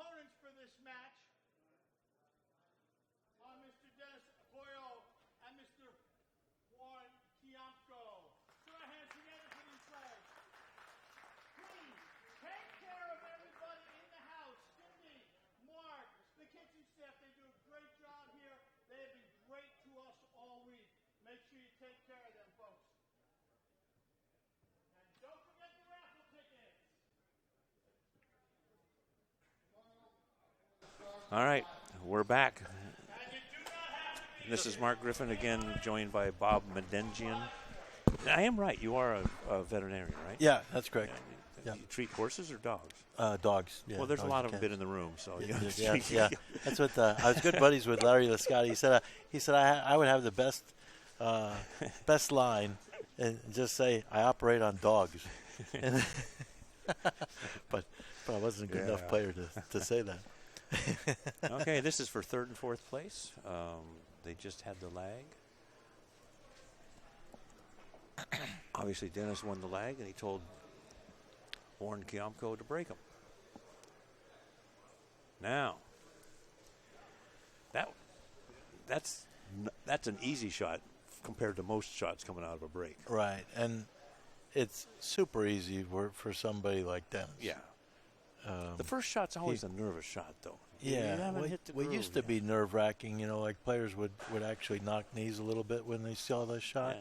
opponents for this match are Mr. Dennis Orcollo and Mr. Kiamco. Put our hands together for these players. Please take care of everybody in the house. Cindy, Mark, the kitchen staff, they do a great job here. They have been great to us all week. Make sure you take care of them, folks. And don't forget the raffle tickets. All right, we're back. This is Mark Griffin again, joined by Bob Medengian. I am right. You are a veterinarian, right? Yeah, that's correct. Yeah. You treat horses or dogs? Dogs. Yeah, well, there's dogs a lot of them been in the room, so yeah. That's what I was good buddies with Larry Lascotti. He said I would have the best line and just say I operate on dogs. but I wasn't a good enough player to say that. Okay, this is for third and fourth place. They just had the lag. Obviously, Dennis won the lag, and he told Warren Kiamco to break him. Now, that's an easy shot compared to most shots coming out of a break. Right, and it's super easy for somebody like Dennis. Yeah. The first shot's always a nervous shot, though. Yeah, it used to be nerve-wracking. Like players would actually knock knees a little bit when they saw the shot,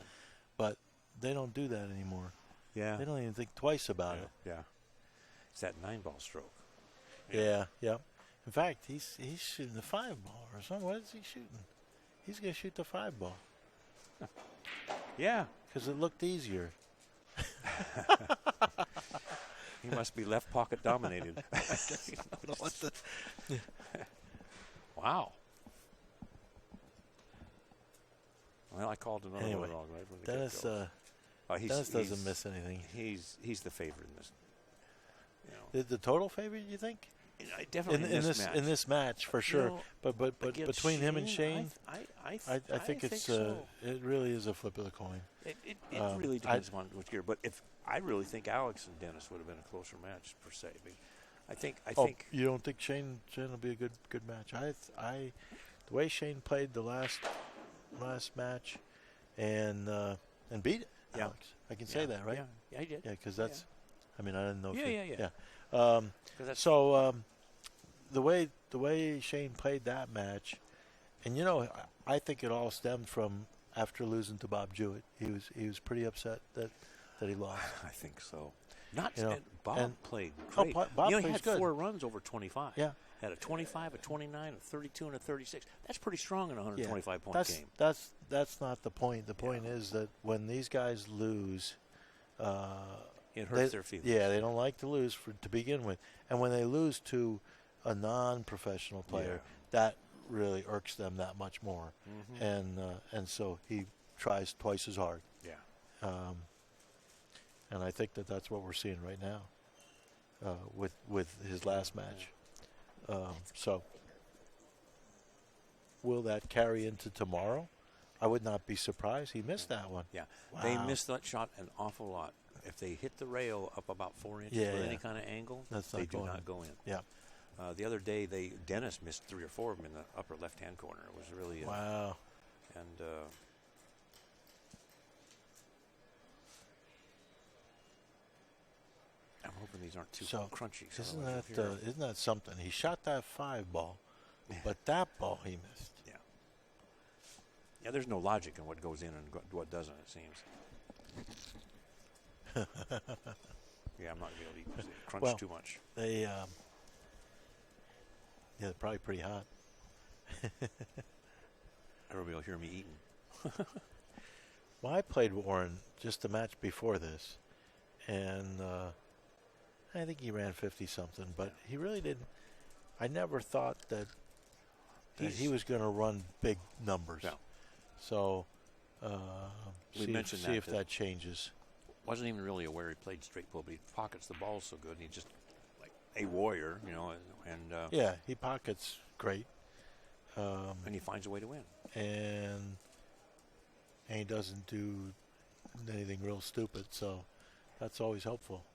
but they don't do that anymore. Yeah, they don't even think twice about it. Yeah, it's that 9-ball stroke. Yeah. In fact, he's shooting the 5-ball or something. What is he shooting? He's going to shoot the 5-ball. Yeah, because it looked easier. He must be left pocket dominated. Wow. Well, I called another one wrong, right? From the Dennis, Dennis doesn't miss anything. He's the favorite in this. The total favorite, you think? Definitely in this match for sure. But between him and Shane, I think it's so. It really is a flip of the coin. It really depends on which gear. But I really think Alex and Dennis would have been a closer match per se. I think. You don't think Shane will be a good match? The way Shane played the last match, and beat Alex. I can say that, right? Yeah, he did. Yeah, because that's. I mean, I didn't know. Yeah. So the way Shane played that match, and I think it all stemmed from after losing to Bob Jewett. He was pretty upset that he lost. I think so. Bob played great. Bob he had good. 4 runs over 25. Yeah. Had a 25, a 29, a 32, and a 36. That's pretty strong in a 125-point game. That's not the point. The point is that when these guys lose, it hurts their feelings. Yeah, they don't like to lose to begin with. And when they lose to a non-professional player, that really irks them that much more. Mm-hmm. And so he tries twice as hard. Yeah. And I think that's what we're seeing right now with his last match. So will that carry into tomorrow? I would not be surprised. He missed that one. Yeah. Wow. They missed that shot an awful lot. If they hit the rail up about 4 inches with any kind of angle, they do not go in. Yeah. The other day, Dennis missed 3 or 4 of them in the upper left-hand corner. It was really wow. And I'm hoping these aren't too crunchy. Isn't that something? He shot that 5-ball, but that ball he missed. Yeah. Yeah. There's no logic in what goes in and what doesn't. It seems. Yeah, I'm not going to be able to crunch too much. They're probably pretty hot. Everybody will hear me eating. Well, I played Warren just the match before this, and I think he ran 50-something, but he really didn't. I never thought that he was going to run big numbers. No. So see if that changes. Wasn't even really aware he played straight pull, but he pockets the ball so good. And he's just like a warrior, and yeah, he pockets great, and he finds a way to win. And he doesn't do anything real stupid, so that's always helpful.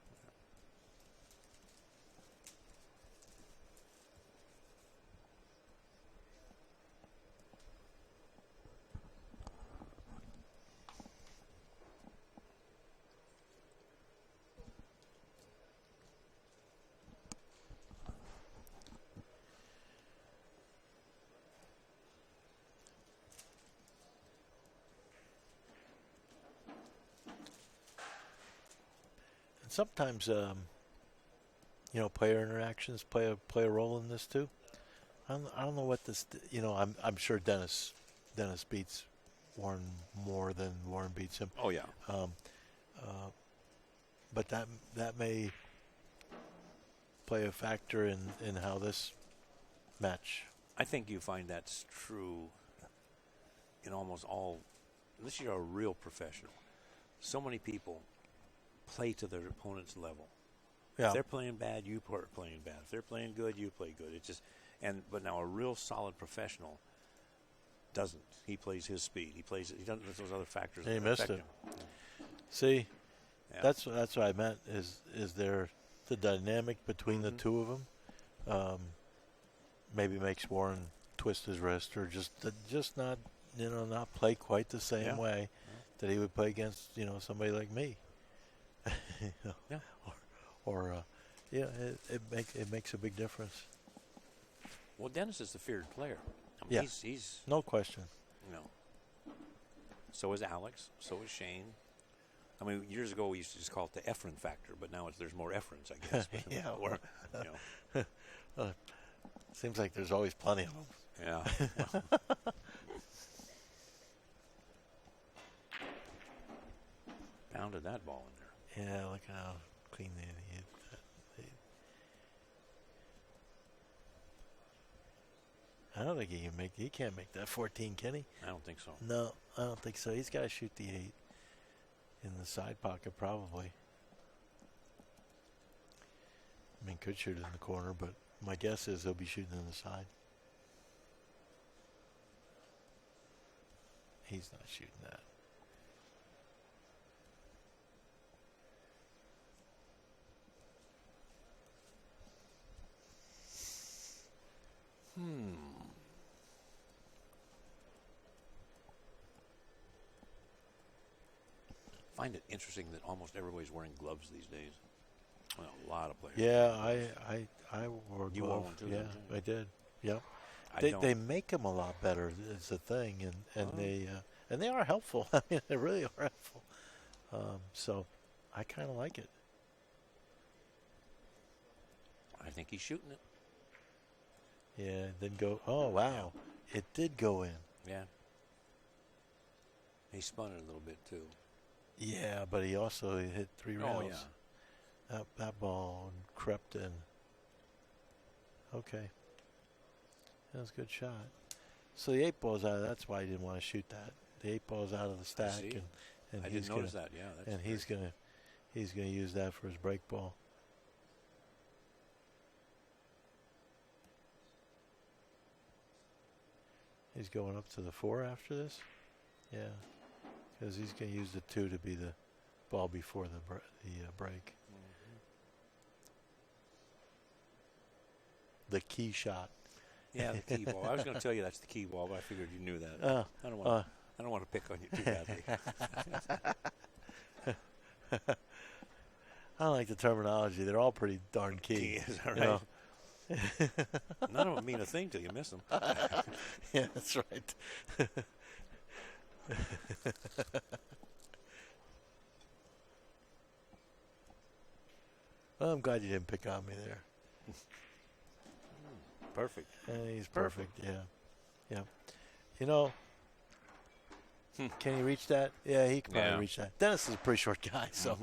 sometimes, player interactions play a role in this too. I don't know what this. I'm sure Dennis beats Warren more than Warren beats him. Oh yeah. But that may play a factor in how this match. I think you find that's true in almost all, unless you're a real professional. So many people play to their opponent's level. Yeah. If they're playing bad, you are playing bad. If they're playing good, you play good. It's just, but now a real solid professional doesn't. He plays his speed. He doesn't let those other factors He affect missed it. him. See, Yeah. that's what I meant. Is there the dynamic between the two of them? Maybe makes Warren twist his wrist, or just not not play quite the same way that he would play against somebody like me. Yeah. It makes a big difference. Well, Dennis is the feared player. I mean, Yeah. he's No question. So is Alex. So is Shane. I mean, years ago we used to just call it the Efren factor, but now there's more Efrens, I guess. Yeah. Or, Seems like there's always plenty of them. Yeah. Pounded that ball in there. Yeah, look how clean they hit that. I don't think he can't make that 14, can he? I don't think so. No, I don't think so. He's got to shoot the 8 in the side pocket, probably. I mean, could shoot it in the corner, but my guess is he'll be shooting in the side. He's not shooting that. Find it interesting that almost everybody's wearing gloves these days. Well, a lot of players. Yeah, I wore You wore one too, Yeah, didn't you? I did. Yep. I They make them a lot better. Is the thing, and they are helpful. I mean, they really are helpful. So, I kind of like it. I think he's shooting it. Yeah, it didn't go. Oh wow, it did go in. Yeah. He spun it a little bit too. Yeah, but he also hit 3 rails. Oh yeah. That ball crept in. Okay. That was a good shot. So the 8 ball's out. That's why he didn't want to shoot that. The 8 ball's out of the stack, See? and I he's didn't gonna, notice that. Yeah. That's and he's gonna use that for his break ball. He's going up to the 4 after this. Yeah, because he's going to use the 2 to be the ball before the break. The key shot. Yeah, the key ball. I was going to tell you that's the key ball, but I figured you knew that. I don't want to pick on you too badly. I don't like the terminology. They're all pretty darn key. Key is all right. None of them mean a thing till you miss them. Yeah, that's right. Well, I'm glad you didn't pick on me there. Perfect. He's perfect. Yeah. Can he reach that? Yeah, he can probably reach that. Dennis is a pretty short guy, so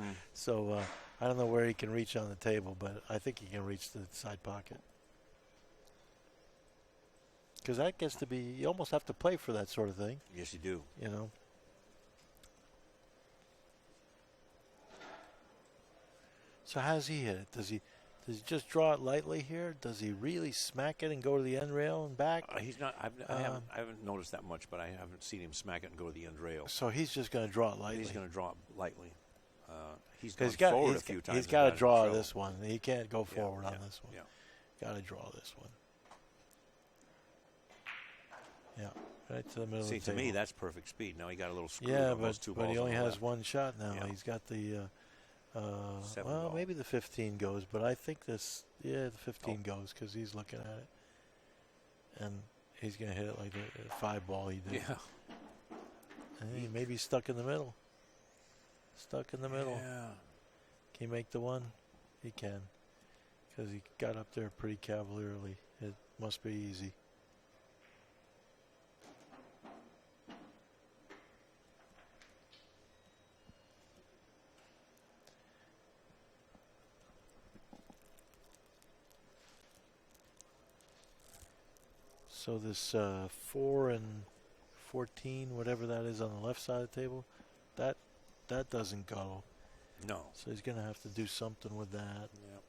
I don't know where he can reach on the table, but I think he can reach the side pocket. Because that gets to be, you almost have to play for that sort of thing. Yes, you do. So how does he hit it? Does he just draw it lightly here? Does he really smack it and go to the end rail and back? He's not. I haven't noticed that much, but I haven't seen him smack it and go to the end rail. So he's just going to draw it lightly. He's going to draw it lightly. He's gone got, forward a few times. He's got to draw this one. He can't go forward on this one. Yeah. Got to draw this one. Yeah, right to the middle of the See, to table. me, that's perfect speed. Now he got a little screwed Yeah, on those 2 balls. but he only on the has left. 1 shot now. Yeah. He's got the, 7 well, ball. maybe the 15 goes, but I think the 15 goes because he's looking at it. And he's going to hit it like the 5 ball he did. Yeah. And he may be stuck in the middle. Stuck in the middle. Yeah. he make the one? He can. Because he got up there pretty cavalierly. It must be easy. So this 4 and 14, whatever that is on the left side of the table, that doesn't go. No. So he's going to have to do something with that. Yep.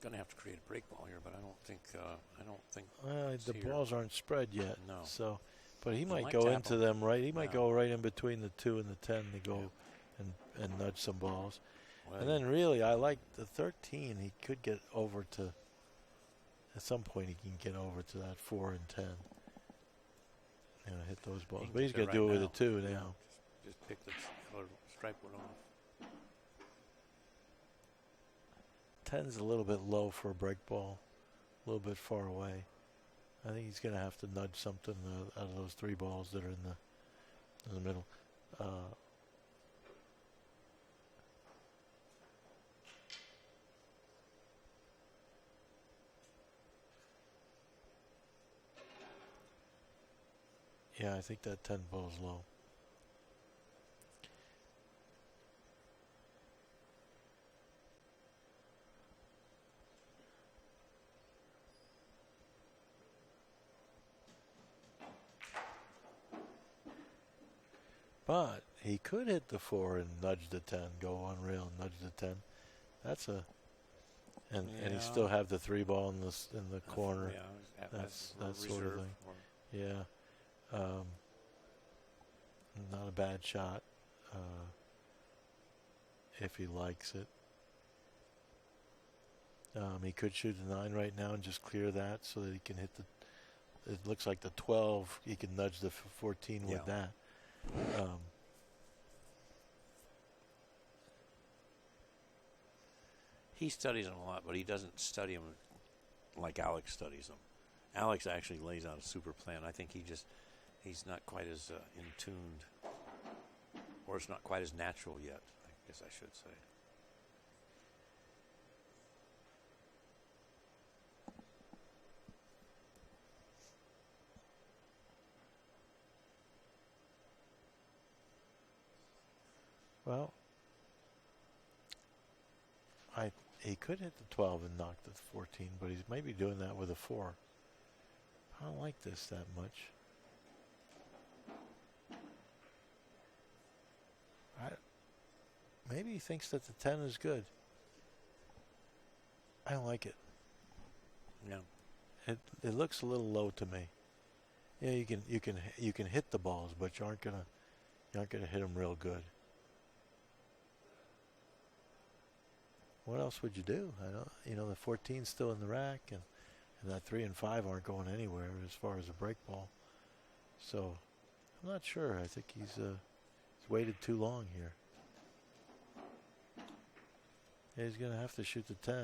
Going to have to create a break ball here, but I don't think. The balls aren't spread yet. No. So, but he might might go tap into them. them right. He might Yeah. go right in between the 2 and the 10 to go and nudge some balls. Well, And then really, I like the 13. He could get over to. At some point, he can get over to that 4 and 10. You know, hit those balls. can But he's get got there to do it right with a 2 Yeah. now. Just pick the color stripe one off. 10's a little bit low for a break ball. A little bit far away. I think he's going to have to nudge something out of those 3 balls that are in the middle. Yeah, I think that 10 ball is low. But he could hit the 4 and nudge the 10, go on rail and nudge the 10. That's a and he still have the 3 ball in the corner. Yeah, That's that sort of thing. Yeah, not a bad shot if he likes it. He could shoot a 9 right now and just clear that so that he can hit the. It looks like the 12. He can nudge the 14 with that. He studies them a lot, but he doesn't study them like Alex studies them. Alex actually lays out a super plan. I think he's not quite as in tuned, or it's not quite as natural yet, I guess I should say. Well, he could hit the 12 and knock the 14, but he's maybe doing that with a 4. I don't like this that much. Maybe he thinks that the 10 is good. I don't like it. No. It looks a little low to me. Yeah, you can hit the balls, but you aren't gonna hit them real good. What else would you do? I don't. The 14's still in the rack, and that 3 and 5 aren't going anywhere as far as a break ball. So I'm not sure. I think he's waited too long here. Yeah, he's going to have to shoot the 10,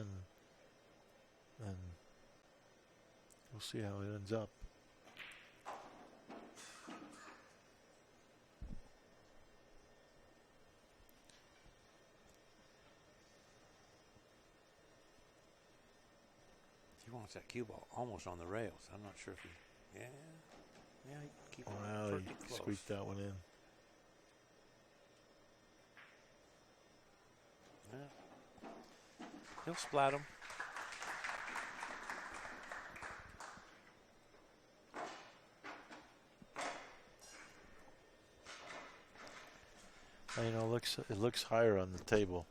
and we'll see how it ends up. He wants that cue ball almost on the rails. I'm not sure if he. Yeah, he can keep it Wow, pretty he close. squeaked that one in. Yeah. He'll splat him. It looks higher on the table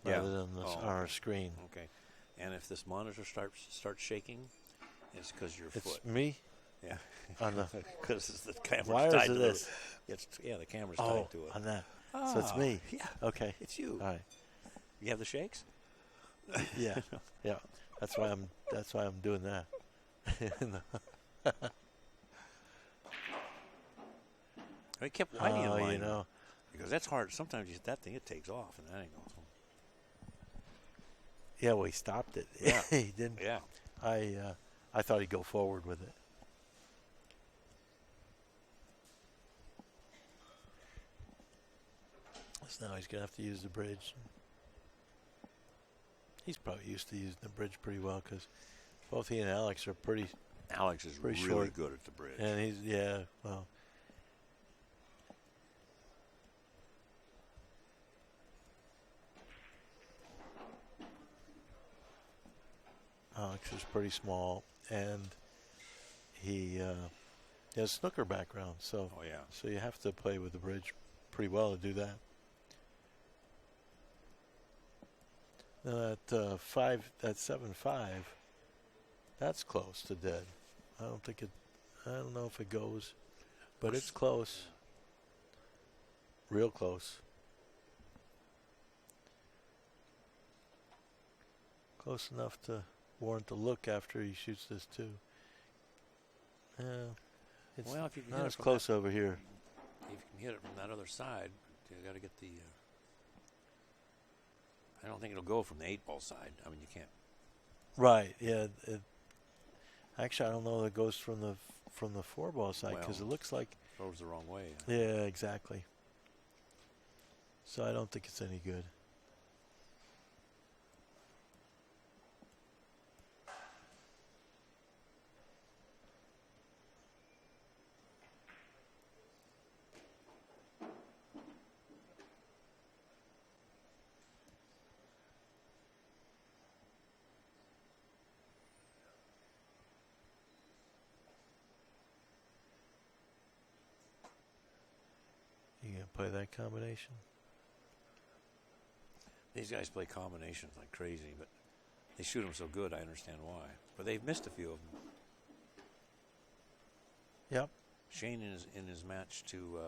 rather than our screen. Okay. And if this monitor starts shaking, it's because your It's foot. me. Yeah. On the Because the camera's why tied is to it this? the camera's tied to it. On that. So it's me. Yeah. Okay. It's you. All right. You have the shakes? Yeah. Yeah. That's why I'm doing that. I kept Whitey in line. You know. Because that's hard. Sometimes you hit that thing, it takes off, and that ain't going. Yeah, well, he stopped it. Yeah. He didn't. Yeah. I thought he'd go forward with it. So now he's going to have to use the bridge. He's probably used to using the bridge pretty well because both he and Alex are pretty. Alex is pretty really short. good at the bridge. And he's, yeah, well. Alex is pretty small, and he has a snooker background, so Oh, yeah. so you have to play with the bridge pretty well to do that. Now that 7-5, that's close to dead. I don't know if it goes, but it's close. Real close. Close enough to warrant a look after he shoots this too. Yeah, it's Well, if you can not hit it as from close over here. If you can hit it from that other side, you got to get the. I don't think it'll go from the 8-ball side. I mean, you can't. Right. Yeah. Actually, I don't know if it goes from the 4-ball side because Well, it looks like. Throws the wrong way. Yeah, exactly. So I don't think it's any good. You gonna play that combination? These guys play combinations like crazy, but they shoot them so good. I understand why. But they've missed a few of them. Yep. Shane in his match to.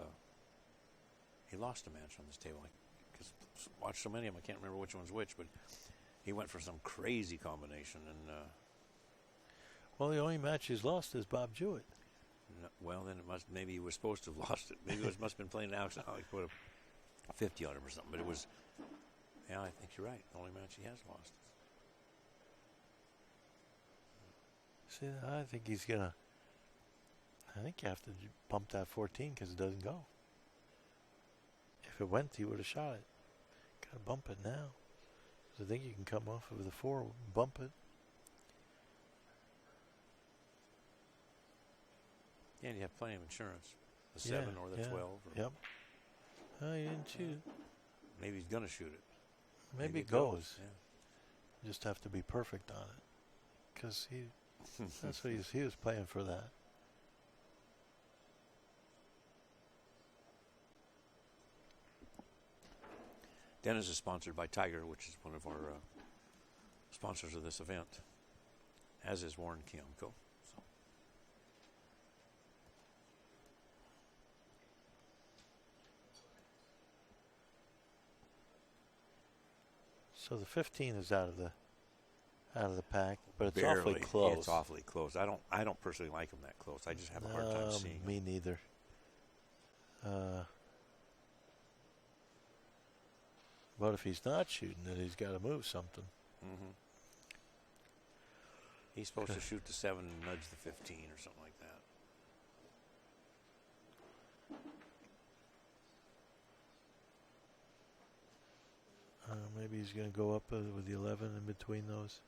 He lost a match on this table. Because watched so many of them, I can't remember which one's which. But he went for some crazy combination, and Well, the only match he's lost is Bob Jewett. well, then maybe he was supposed to have lost it. Maybe it must have been playing Alex. Alex put a 50 on him or something. But it was. Yeah, I think you're right. The only match he has lost. See, I think he's gonna. I think you have to bump that 14 because it doesn't go. If it went, he would have shot it. Gotta bump it now. So I think you can come off of the 4, bump it. Yeah, and you have plenty of insurance. The 7 or the 12. Or Yep. Oh, you didn't shoot it. Maybe he's going to shoot it. Maybe it goes. Yeah. You just have to be perfect on it. Because that's what he was playing for that. Dennis is sponsored by Tiger, which is one of our sponsors of this event, as is Warren Kiamco. So the 15 is out of the pack, but it's Barely. awfully close. It's awfully close. I don't personally like him that close. I just have a hard time seeing Me him. neither. But if he's not shooting it, he's got to move something. Mm-hmm. He's supposed to shoot the 7 and nudge the 15 or something like that. Maybe he's going to go up with the 11 in between those.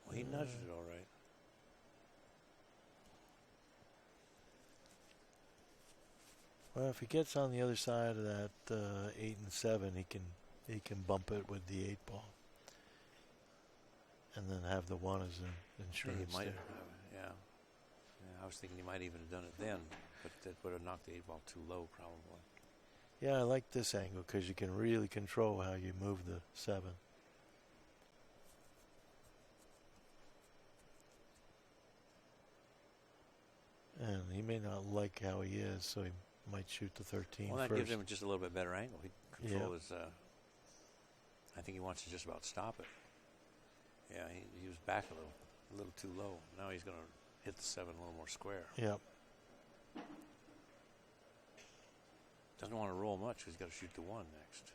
Well, he nudged it all right. Well, if he gets on the other side of that 8 and 7, he can bump it with the 8-ball, and then have the 1 as an insurance. He might there. have, yeah. I was thinking he might even have done it then, but that would have knocked the 8-ball too low, probably. Yeah, I like this angle because you can really control how you move the 7. And he may not like how he is, so he might shoot the 13 Well, that first. gives him just a little bit better angle. He can control Yep. his. I think he wants to just about stop it. Yeah, he was back a little too low. Now he's going to hit the 7 a little more square. Yep. Doesn't want to roll much. He's got to shoot the 1 next.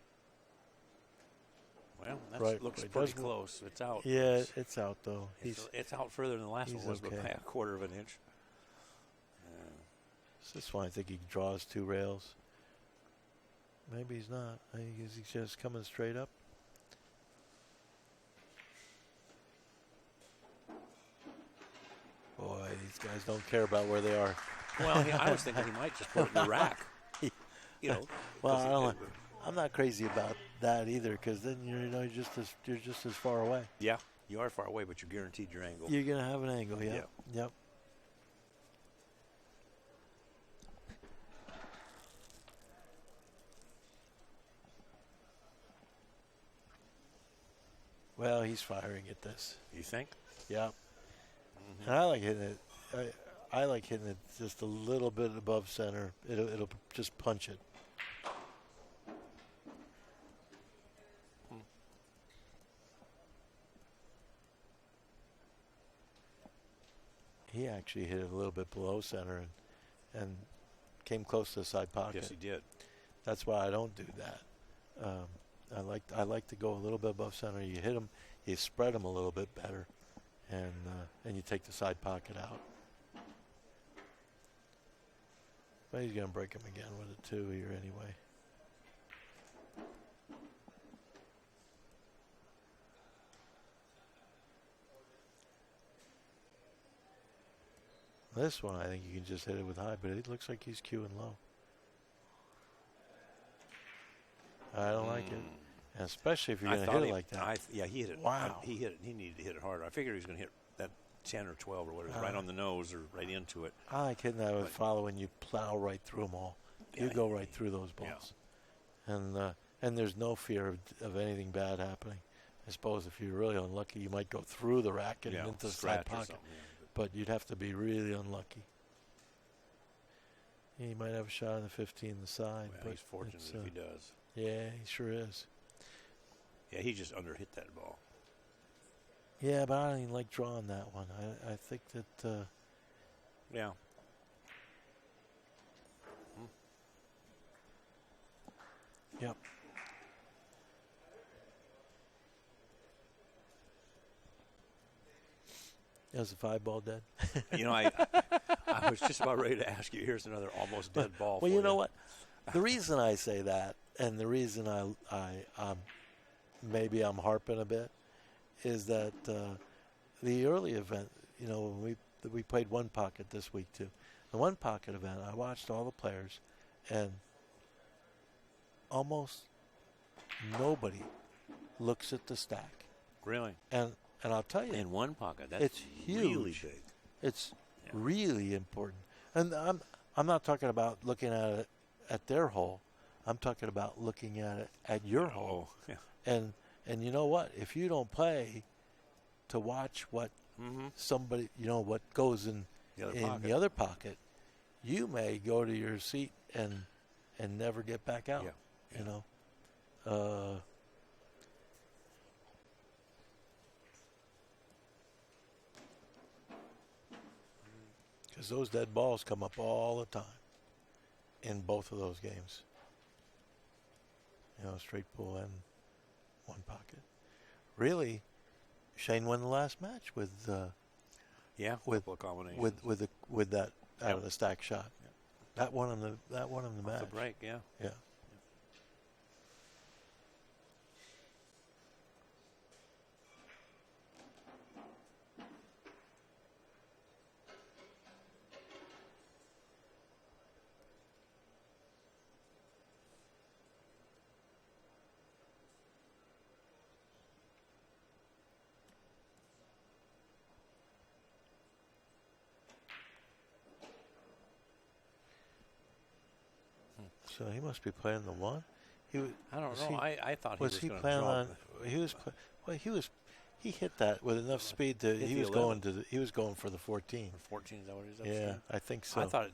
Well, that Right, looks but pretty close. It's out. Yeah, it's out though. It's out further than the last one was, okay. by a quarter of an inch. This one, I think he draws 2 rails. Maybe he's not. I think he's just coming straight up. Boy, these guys don't care about where they are. Well, I was thinking he might just put it in the rack. You know. Well, I'm not crazy about that either, because then you're just as far away. Yeah, you are far away, but you're guaranteed your angle. You're gonna have an angle. Yeah. Yep. Well, he's firing at this. You think? Yeah. And I like hitting it. I like hitting it just a little bit above center. It'll just punch it. He actually hit it a little bit below center and came close to the side pocket. Yes, he did. That's why I don't do that. I like to go a little bit above center. You hit them, you spread them a little bit better, and you take the side pocket out. But he's going to break him again with a 2 here anyway. This one, I think you can just hit it with high, but it looks like he's cueing low. I don't like it. And especially if you're going to hit it like that. Yeah, he hit it. Wow. He hit it. He needed to hit it harder. I figured he was going to hit that 10 or 12 or whatever, right on the nose or right into it. I like hitting that with follow when you plow right through them all. You go right through those balls. Yeah. And there's no fear of anything bad happening. I suppose if you're really unlucky, you might go through the racket and into the side pocket. But you'd have to be really unlucky. He might have a shot on the 15 the side. Well, but he's fortunate if he does. Yeah, he sure is. Yeah, he just underhit that ball. Yeah, but I don't even like drawing that one. I think that... yeah. Yep. Is the 5 ball dead? You know, I was just about ready to ask you, here's another almost dead ball. Well, you know what? The reason I say that, and the reason I maybe I'm harping a bit, is that the early event, you know, when we played one pocket this week too. The one pocket event, I watched all the players, and almost nobody looks at the stack. Really? And I'll tell you, in one pocket, that's it's huge. Really big. It's really important. And I'm not talking about looking at it at their hole. I'm talking about looking at it at your hole. Yeah. And you know what? If you don't play to watch what somebody, you know, what goes in the other pocket, you may go to your seat and never get back out. Yeah. You know. Because those dead balls come up all the time in both of those games. You know, straight pull and one pocket. Really, Shane won the last match with with that out of the stack shot. Yep. That won him the match. The break, yeah. Yeah. So he must be playing the one. I don't know. I thought he was going to playing draw. He hit that with enough speed to he was going for the 14. 14, is that what he's up Yeah, I think so. I thought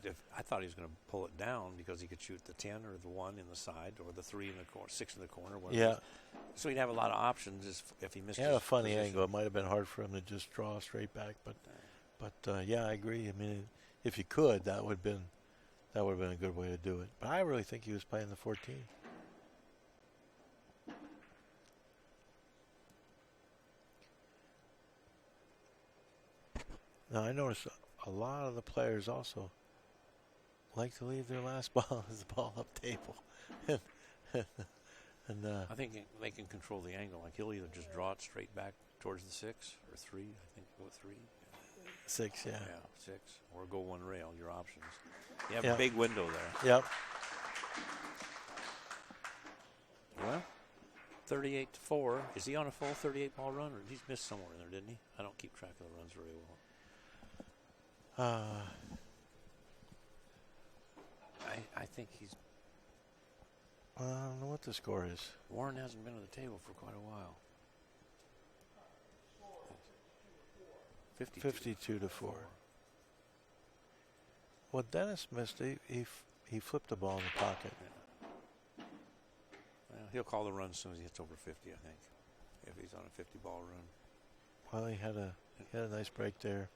he was going to pull it down because he could shoot the 10 or the 1 in the side or the 3 in the corner, 6 in the corner. Yeah. So he'd have a lot of options if he missed. He had a funny position. angle. It might have been hard for him to just draw straight back, but yeah, I agree. I mean, if you could, that would That would have been a good way to do it. But I really think he was playing the 14. Now, I noticed a lot of the players also like to leave their last ball as the ball up table. I think they can control the angle. Like he'll either just draw it straight back towards the 6 or 3. I think go 3. 6, yeah. Yeah, 6. Or go one rail, your options. You have a big window there. Yep. Well, 38-4. Is he on a full 38 ball run, or he's missed somewhere in there, didn't he? I don't keep track of the runs very well. I think he's... I don't know what the score is. Warren hasn't been at the table for quite a while. 52 to 4. Well, Dennis missed. He flipped the ball in the pocket. Yeah. Well, he'll call the run as soon as he hits over 50, I think, if he's on a 50 ball run. Well, he had a nice break there.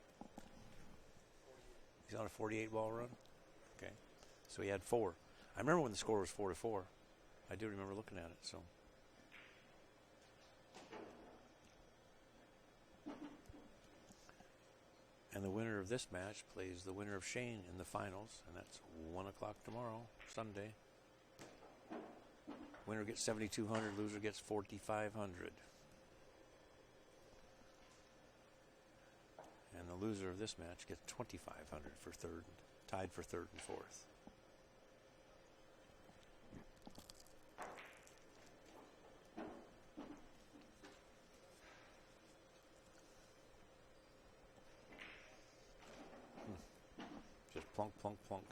He's on a 48 ball run. Okay, so he had 4. I remember when the score was 4-4. I do remember looking at it. So. And the winner of this match plays the winner of Shane in the finals, and that's 1 o'clock tomorrow, Sunday. Winner gets 7,200, loser gets 4,500. And the loser of this match gets 2,500 for third, tied for third and fourth. Just plunk, plunk, plunk.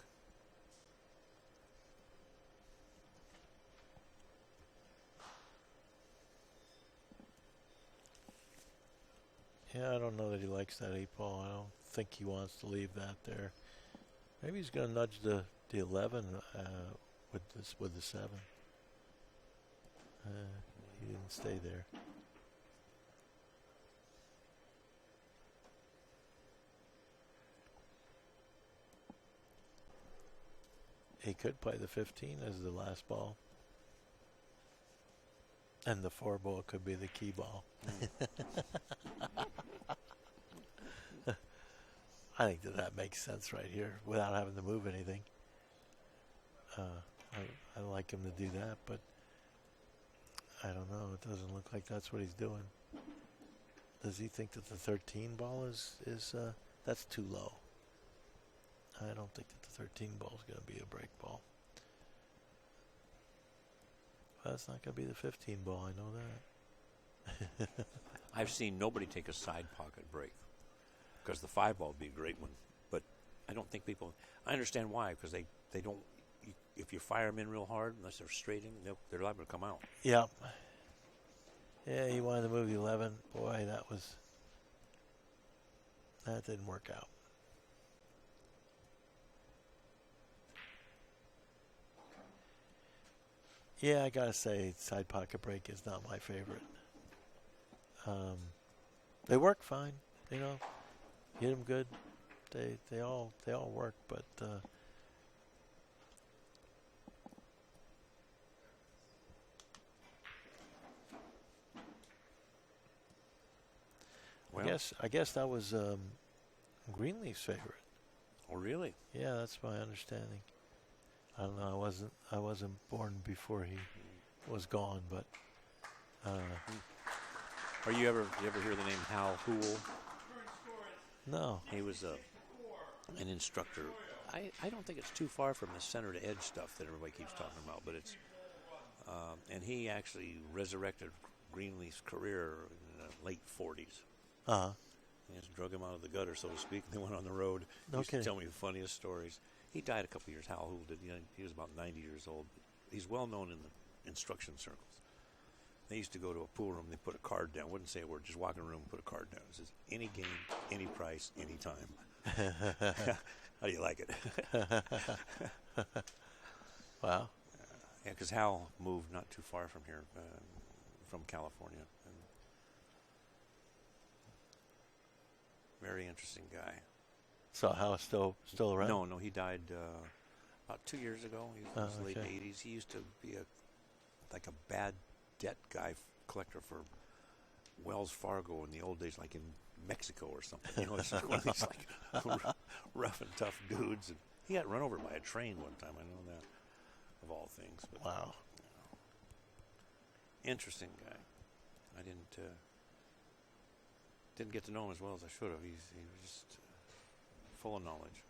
Yeah, I don't know that he likes that 8 ball. I don't think he wants to leave that there. Maybe he's going to nudge the 11 with the 7. He didn't stay there. He could play the 15 as the last ball. And the 4 ball could be the key ball. I think that makes sense right here without having to move anything. I like him to do that, but I don't know. It doesn't look like that's what he's doing. Does he think that the 13 ball is that's too low? I don't think that the 13 ball is going to be a break ball. Well, it's not going to be the 15 ball. I know that. I've seen nobody take a side pocket break because the 5 ball would be a great one. But I don't think people. I understand why, because they don't. If you fire them in real hard, unless they're straight in, they're liable to come out. Yeah. Yeah, he wanted to move the 11. Boy, that didn't work out. Yeah, I gotta say, side pocket break is not my favorite. They work fine, you know. Hit them good. They all work, but well, I guess that was Greenleaf's favorite. Oh, really? Yeah, that's my understanding. I don't know. I wasn't born before he was gone, but. Or you ever hear the name Hal Hool? No. He was an instructor. I don't think it's too far from the center to edge stuff that everybody keeps talking about, but it's and he actually resurrected Greenleaf's career in the late 40s. Uh-huh. He just drug him out of the gutter, so to speak, and they went on the road. He No used kidding. to tell me the funniest stories. He died a couple years. Hal Hool did. He was about 90 years old. He's well known in the instruction circles. They used to go to a pool room. They put a card down. Wouldn't say a word. Just walk in a room, put a card down. It says any game, any price, any time. How do you like it? Wow. Yeah, because Hal moved not too far from here, from California. And very interesting guy. So Hal's still around? No, he died about 2 years ago. He was in his late okay. 80s. He used to be like a bad debt guy collector for Wells Fargo in the old days, like in Mexico or something. You know, it's like one of these like rough and tough dudes. And he got run over by a train one time. I know that, of all things. But, Wow. Interesting guy. I didn't get to know him as well as I should have. He was just full of knowledge.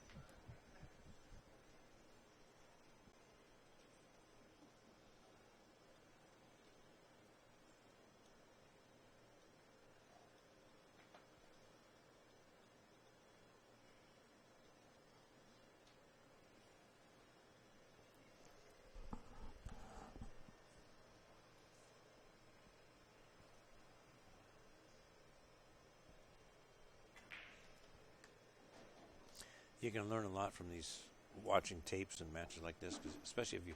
You can learn a lot from these watching tapes and matches like this, 'cause especially if you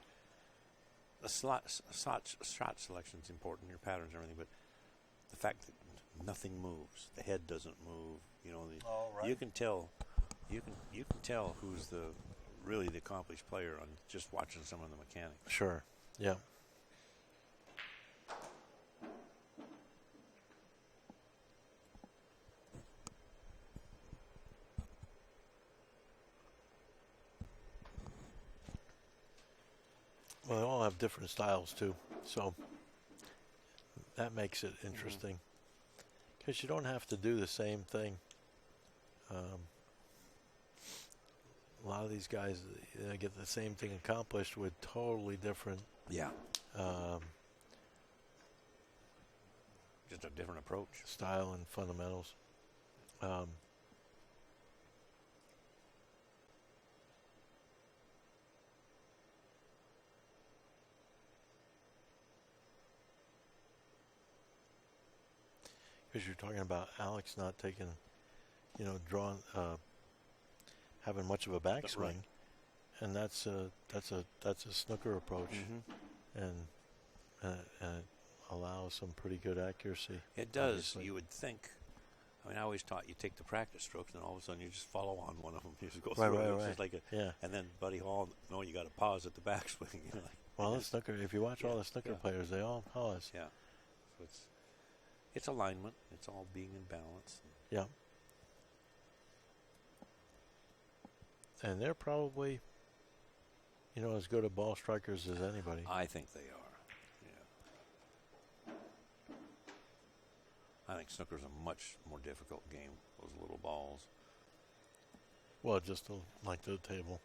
the shot selection is important, your patterns and everything, but the fact that nothing moves, the head doesn't move, you know, Right. you can tell who's really the accomplished player on just watching some of the mechanics. Sure. Yeah. Well, they all have different styles too, so that makes it interesting. Because you don't have to do the same thing. A lot of these guys get the same thing accomplished with totally different, Yeah. Just a different approach. style and fundamentals. Because you're talking about Alex not taking, drawing, having much of a backswing, Right. and that's a snooker approach, and it allows some pretty good accuracy. It does. Obviously. You would think. I mean, I always taught you take the practice strokes, and then all of a sudden you just follow on one of them. You just go through it. It's just like and then Buddy Hall, no, you got to pause at the backswing. You know, Well, the snooker. If you watch all the snooker players, they all pause. Yeah. So it's alignment. It's all being in balance. Yeah. And they're probably, as good at ball strikers as anybody. I think they are. Yeah. I think snooker's a much more difficult game. Those little balls. Well, just like the table.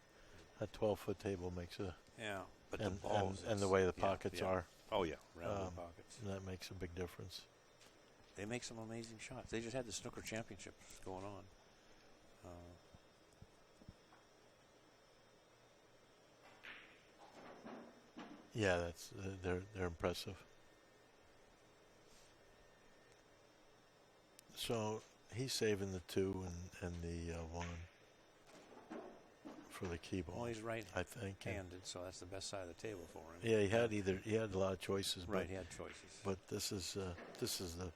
That 12-foot table makes a... Yeah, but and, the balls... and the way the pockets are. Oh, yeah, round pockets. That makes a big difference. They make some amazing shots. They just had the snooker championships going on. Yeah, that's they're impressive. So he's saving the 2 and the 1 for the key ball. Well, he's right, I think. handed, so that's the best side of the table for him. Yeah, he had a lot of choices. Right, he had choices. But this is the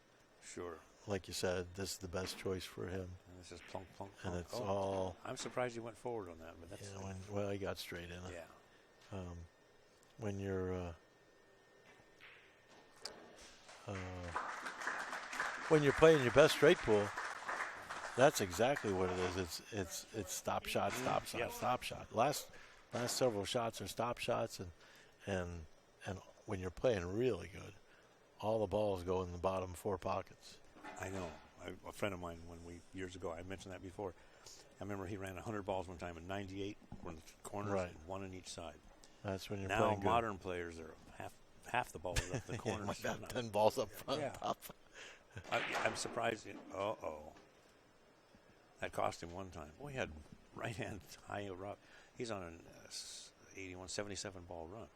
Sure. like you said, this is the best choice for him. And this is plunk, plunk, plunk. And it's all. I'm surprised he went forward on that, but that's. Yeah, he got straight in it. Yeah. When you're playing your best straight pool, that's exactly what it is. It's stop shot, stop shot, stop shot. Last several shots are stop shots, and when you're playing really good, all the balls go in the bottom 4 pockets. I know. A friend of mine, years ago, I mentioned that before. I remember he ran 100 balls one time, and 98 were in the corners, Right. and 1 in each side. That's when you're now playing good. Modern players are half the balls are up the corners. Might have 10 balls up front. Yeah. Top. I'm surprised. That cost him one time. Boy, he had right hand high rock. He's on an 77 ball run.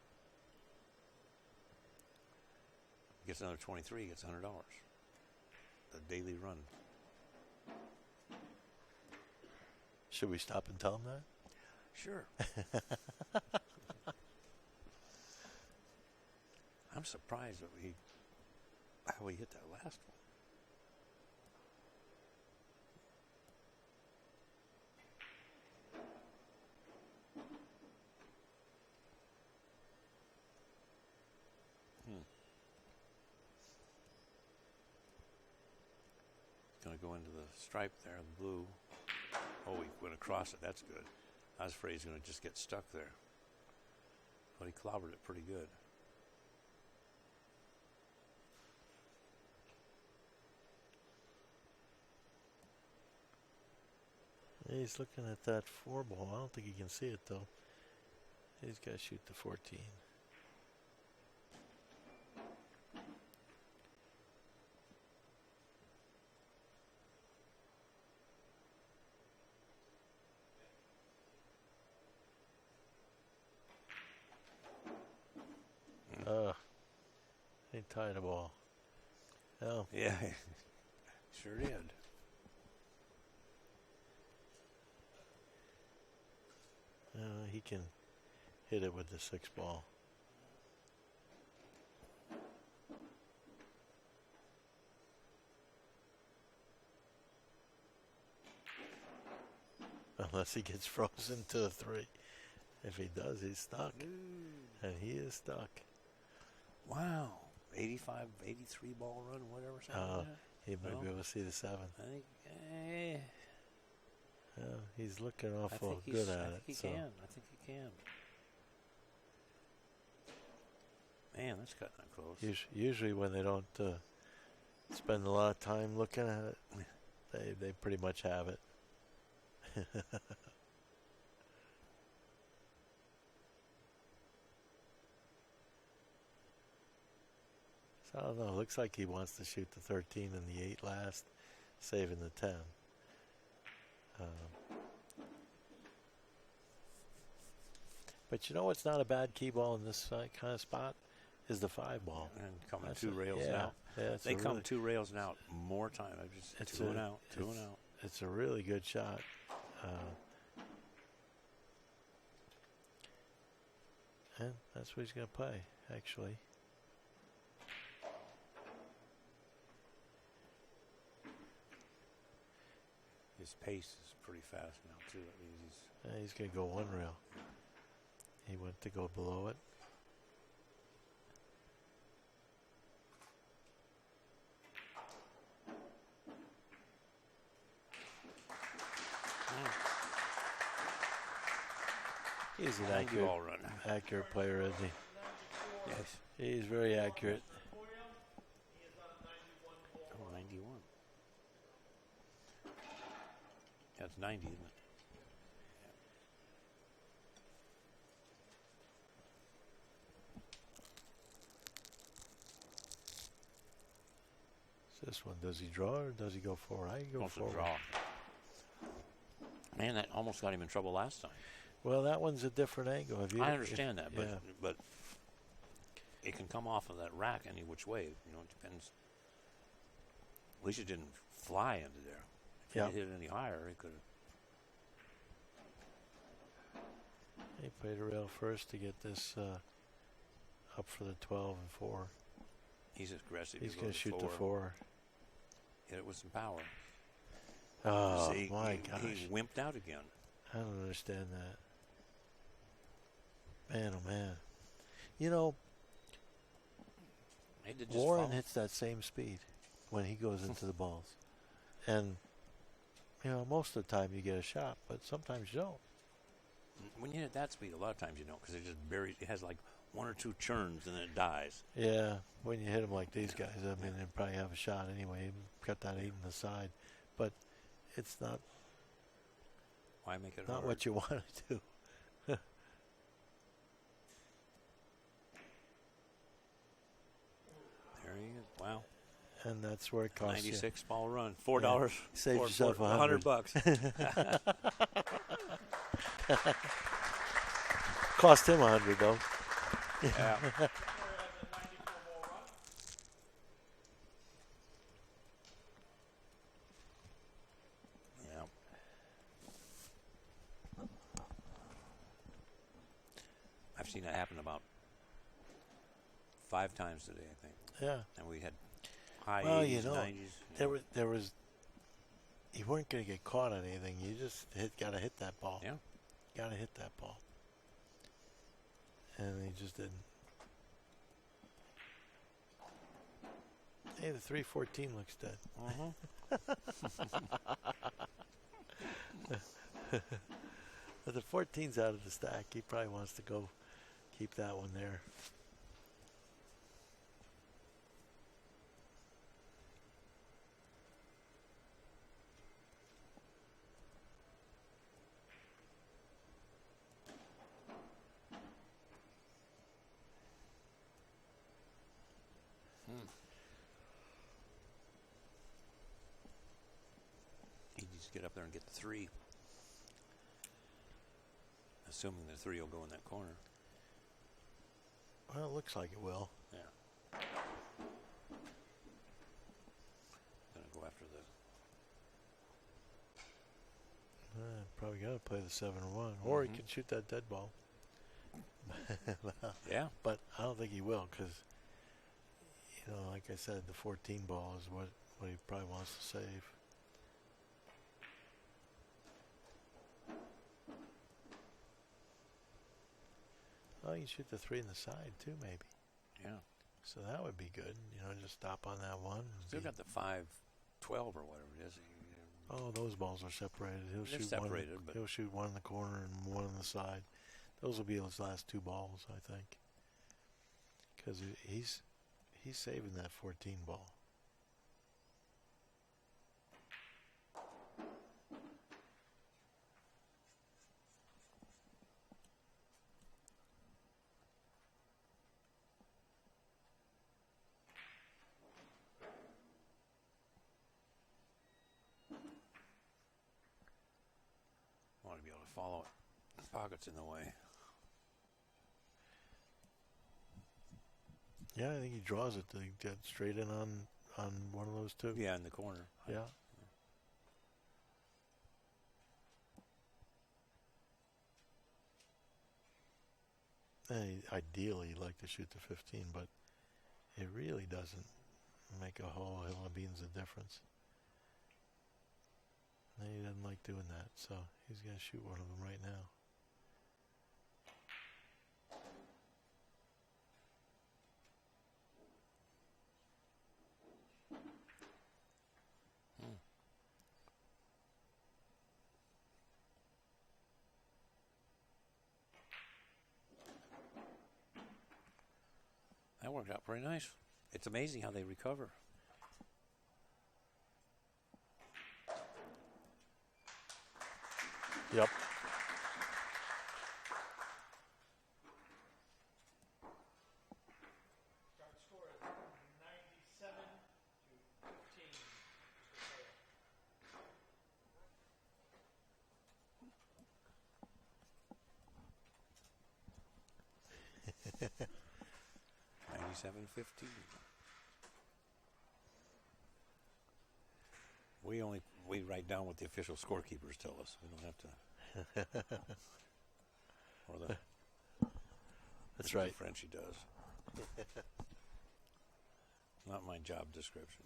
Gets another 23, gets $100. The daily run. Should we stop and tell him that? Sure. I'm surprised that how he hit that last one. to go into the stripe there, the blue. Oh, he went across it. That's good. I was afraid he was going to just get stuck there. But he clobbered it pretty good. He's looking at that 4 ball. I don't think he can see it, though. He's got to shoot the 14. He tied a ball. Oh. Yeah, sure did. He can hit it with the 6 ball. Unless he gets frozen to a 3. If he does, he's stuck. And he is stuck. Wow. 85, 83 ball run, whatever. He might be able to see the 7. I think, he's looking awful good at it. I think he can. Man, that's cutting it close. Usually when they don't spend a lot of time looking at it, they pretty much have it. So I don't know. Looks like he wants to shoot the 13 and the 8 last, saving the 10. But you know what's not a bad key ball in this kind of spot is the 5 ball. And coming 2 rails out. Yeah, they come 2 rails and out more time. It's 2 and out. It's a really good shot. And that's what he's going to play, actually. His pace is pretty fast now, too. He's going to go 1 rail. He went to go below it. He's an accurate player, isn't he? Yes. He's very accurate. Oh, 91. That's 90, isn't it? This one, does he draw or does he go forward? I go forward. Draw. Man, that almost got him in trouble last time. Well, that one's a different angle. I understand that, but it can come off of that rack any which way. You know, it depends. At least it didn't fly into there. If it hit it any higher, it could have. He played a rail first to get this up for the 12 and 4. He's aggressive. He's going to shoot the 4. Hit it with some power. Oh, my gosh. He wimped out again. I don't understand that. Man, oh, man. You know, Warren hits that same speed when he goes into the balls. And, you know, most of the time you get a shot, but sometimes you don't. When you hit that speed, a lot of times you don't, because it just buries. It has like 1 or 2 churns and then it dies. Yeah, when you hit them like these guys, I mean, they probably have a shot anyway. Cut that 8 in the side, but it's not. Why make it not hard? what you want to do. There he is. Wow. And that's where it costs 96 ball run. $4. Save yourself $100. Cost him $100 though. Yeah. Yeah. I've seen that happen about 5 times today, I think. Yeah. And we had high 80s, 90s. There was. You weren't going to get caught on anything. You just got to hit that ball. Yeah. Got to hit that ball. And he just didn't. Hey, the 314 looks dead. But the 14's out of the stack. He probably wants to go keep that one there. He needs to get up there and get the 3. Assuming the 3 will go in that corner. Well, it looks like it will. Yeah. Gonna go after the. Probably got to play the 7 or 1. Or he can shoot that dead ball. Yeah. But I don't think he will because, you know, like I said, the 14 ball is what he probably wants to save. Oh, you shoot the 3 in the side too, maybe. Yeah. So that would be good. You know, just stop on that one. Still got the 5-12 or whatever it is. Oh, those balls are separated. They're separated, but he'll shoot one in the corner and one on the side. Those will be his last 2 balls, I think. Because he's saving that 14 ball. want to be able to follow it. The pocket's in the way. Yeah, I think he draws it to get straight in on one of those 2. Yeah, in the corner. Yeah. Ideally, you'd like to shoot the 15, but it really doesn't make a whole hill of beans of difference. And he doesn't like doing that, so he's going to shoot one of them right now. That worked out pretty nice. It's amazing how they recover. Yep. Start score is 97-15. Mr. 97-15. We write down what the official scorekeepers tell us. We don't have to. Or the. That's right. Frenchie does. Not my job description.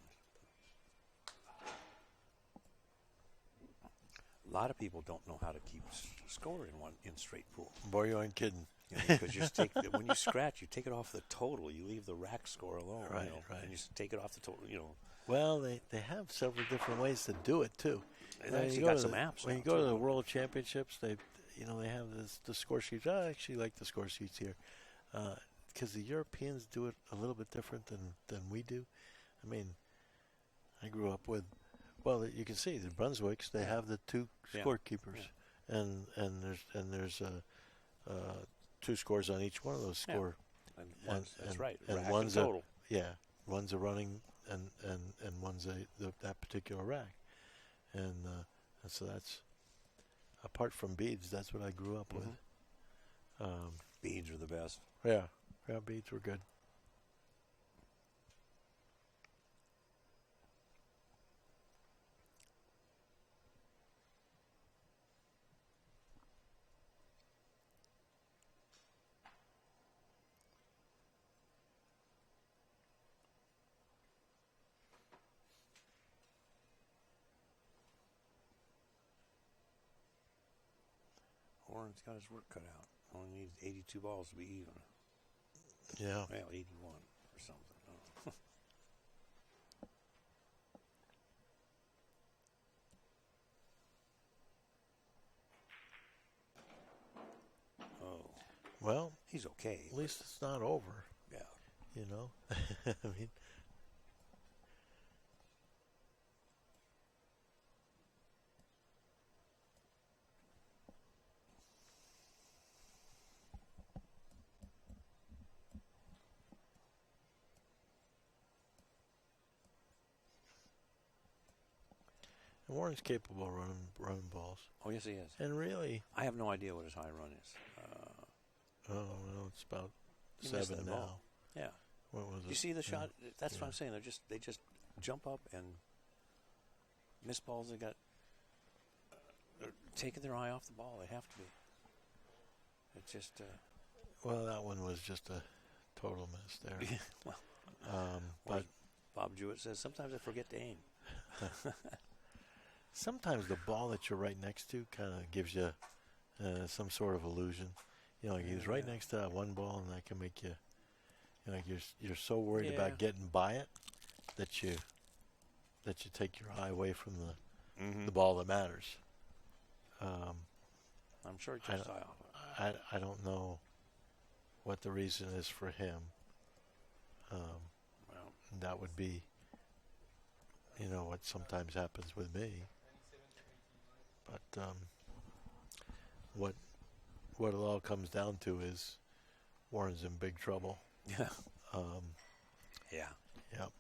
A lot of people don't know how to keep score in straight pool. Boy, you ain't kidding. Because you just when you scratch, you take it off the total. You leave the rack score alone. Right, you know, right. And you just take it off the total. You know. Well, they have several different ways to do it too. They actually got some apps. When you go to the World Championships, they have the score sheets. I actually like the score sheets here because the Europeans do it a little bit different than we do. I mean, I grew up with. Well, you can see the Brunswicks. They have the 2 scorekeepers, and there's 2 scores on each one of those score. And that's right. And rack one's and total. One's a running and one's that particular rack, and so that's apart from beads. That's what I grew up with. Beads are the best. Yeah, beads were good. Warren's got his work cut out. Only needs 82 balls to be even. Yeah. Well, 81 or something. Oh. Well, he's okay. at least it's not over. Yeah. You know? I mean, Warren's capable of running balls. Oh, yes, he is. And really, I have no idea what his high run is. well, it's about He missed 7 that now. ball. Yeah. What was it? You see the shot? That's Yeah. what I'm saying. They just jump up and miss balls. They're taking their eye off the ball. They have to be. It's just. Well, that one was just a total miss there. well, But Bob Jewett says sometimes I forget to aim. sometimes the ball that you're right next to kind of gives you some sort of illusion. You know, like he was right next to that one ball, and that can make you, like you're so worried about getting by it that you take your eye away from the ball that matters. I'm sure he took his eye off it. I don't know what the reason is for him. Well, That would be, what sometimes happens with me. But what it all comes down to is Warren's in big trouble. yeah. Yeah. Yep.